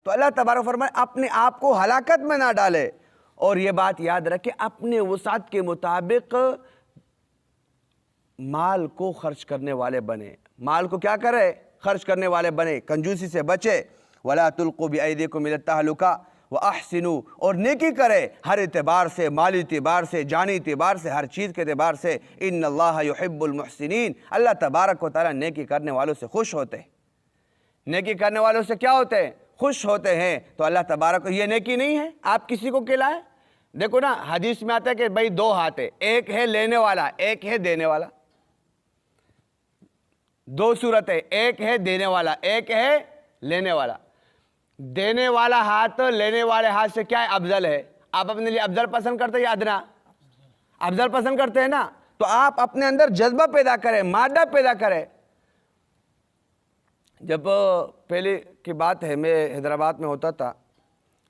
तो अल्लाह तबारक फरमाए अपने आप को हलाकत में ना डाले। और ये बात याद रखे, अपने वसात के मुताबिक माल को खर्च करने वाले बने। माल को क्या करे? खर्च करने वाले बने, कंजूसी से बचे। वला तुल्कू बिअयदीकुम इला तहलुका व अहसिनु, और नेकी करे हर एतबार से, माली एतबार से, जानी एतबार से, हर चीज़ के एतबार से। इन्नल्लाह युहिब्बुल मुहसिनीन, अल्लाह तबारक व तआला नेकी करने वालों से खुश होते हैं। नेकी करने वालों से क्या होते हैं? खुश होते हैं। तो अल्लाह तबारक, ये नेकी नहीं है आप किसी को खिलाएं। देखो ना, हदीस में आता है कि भाई दो हाथ है, एक है लेने वाला, एक है देने वाला। दो सूरत है, एक है देने वाला, एक है लेने वाला। देने वाला हाथ लेने वाले हाथ से क्या है? अफजल है। आप अपने लिए अफजल पसंद करते हैं या अदना? अफजल पसंद करते हैं ना। तो आप अपने अंदर जज्बा पैदा करें, मादा पैदा करें। जब पहले की बात है, मैं हैदराबाद में होता था,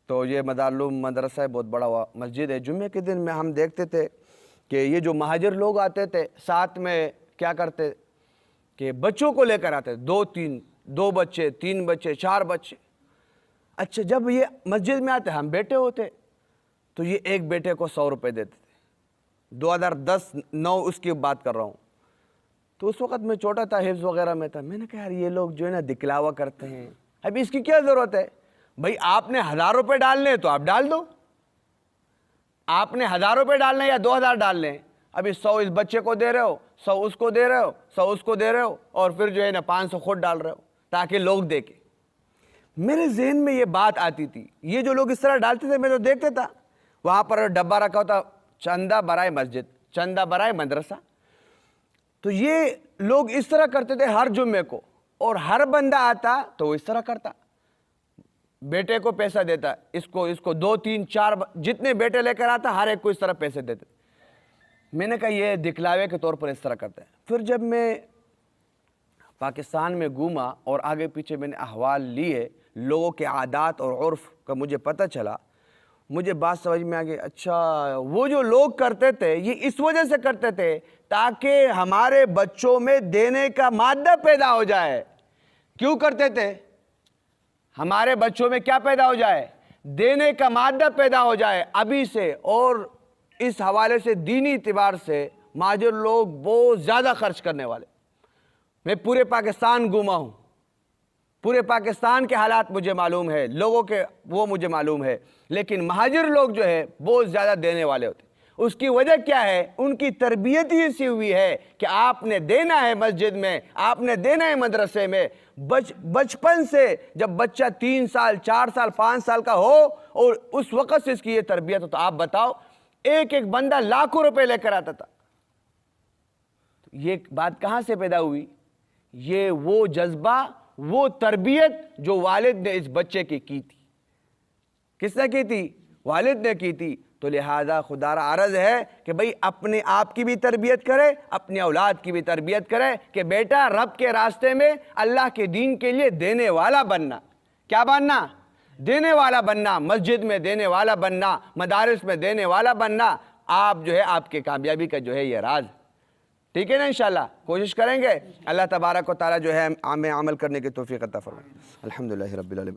तो ये मदारुल मदरसा है, बहुत बड़ा हुआ मस्जिद है। जुम्मे के दिन में हम देखते थे कि ये जो महाजिर लोग आते थे, साथ में क्या करते कि बच्चों को लेकर आते, दो बच्चे, 3 बच्चे, 4 बच्चे। अच्छा, जब ये मस्जिद में आते, हम बेटे होते, तो ये एक बेटे को 100 रुपये देते थे। 2010-9 उसकी बात कर रहा हूँ। तो उस वक़्त मैं छोटा था, हिफ्ज़ वगैरह में था। मैंने कहा यार ये लोग जो है ना दिखलावा करते हैं, अभी इसकी क्या ज़रूरत है? भाई आपने 1000 रुपये डालने तो आप डाल दो। आपने 1000 रुपये डालने या 2000 डालने, अभी 100 इस बच्चे को दे रहे हो, 100 उसको दे रहे हो, 100 उसको दे रहे हो, और फिर जो है ना 500 खुद डाल रहे हो ताकि लोग देखें। मेरे जहन में ये बात आती थी, ये जो लोग इस तरह डालते थे, मैं तो देखता था, वहाँ पर डब्बा रखा होता, चंदा बराए मस्जिद, चंदा बराए मदरसा। तो ये लोग इस तरह करते थे हर जुम्मे को, और हर बंदा आता तो वो इस तरह करता, बेटे को पैसा देता, इसको 2, 3, 4 जितने बेटे लेकर आता हर एक को इस तरह पैसे देते। मैंने कहा ये दिखलावे के तौर पर इस तरह करते हैं। फिर जब मैं पाकिस्तान में घूमा और आगे पीछे मैंने अहवाल लिए, लोगों के आदात और उर्फ का मुझे पता चला, मुझे बात समझ में आ गई। अच्छा, वो जो लोग करते थे ये इस वजह से करते थे ताकि हमारे बच्चों में देने का मादा पैदा हो जाए। क्यों करते थे? हमारे बच्चों में क्या पैदा हो जाए? देने का मादा पैदा हो जाए अभी से। और इस हवाले से दीनी इतिबार से माजिर लोग बहुत ज़्यादा खर्च करने वाले। मैं पूरे पाकिस्तान घूमा हूँ, पूरे पाकिस्तान के हालात मुझे मालूम है, लोगों के वो मुझे मालूम है, लेकिन महाजिर लोग जो है बहुत ज़्यादा देने वाले होते। उसकी वजह क्या है? उनकी तरबियत ही ऐसी हुई है कि आपने देना है मस्जिद में, आपने देना है मदरसे में। बचपन से जब बच्चा 3 साल, 4 साल, 5 साल का हो और उस वक़्त से इसकी ये तरबियत हो, तो आप बताओ एक एक बंदा लाखों रुपए लेकर आता था। तो ये बात कहाँ से पैदा हुई? ये वो जज्बा, वो तरबियत जो वालिद ने इस बच्चे की थी। किसने की थी? वालिद ने की थी। तो लिहाजा खुदारा अर्ज़ है कि भाई अपने आप की भी तरबियत करे, अपनी औलाद की भी तरबियत करे कि बेटा रब के रास्ते में अल्लाह के दीन के लिए देने वाला बनना। क्या बनना? देने वाला बनना। मस्जिद में देने वाला बनना, मदारिस में देने वाला बनना। आप जो है आपके कामयाबी का जो है ये राज। ठीक है ना? इंशाल्लाह कोशिश करेंगे। अल्लाह तबारक व तआला जो है हमें अमल करने की तौफीक अता फरमाए। अल्हम्दुलिल्लाहि रब्बिल आलमीन।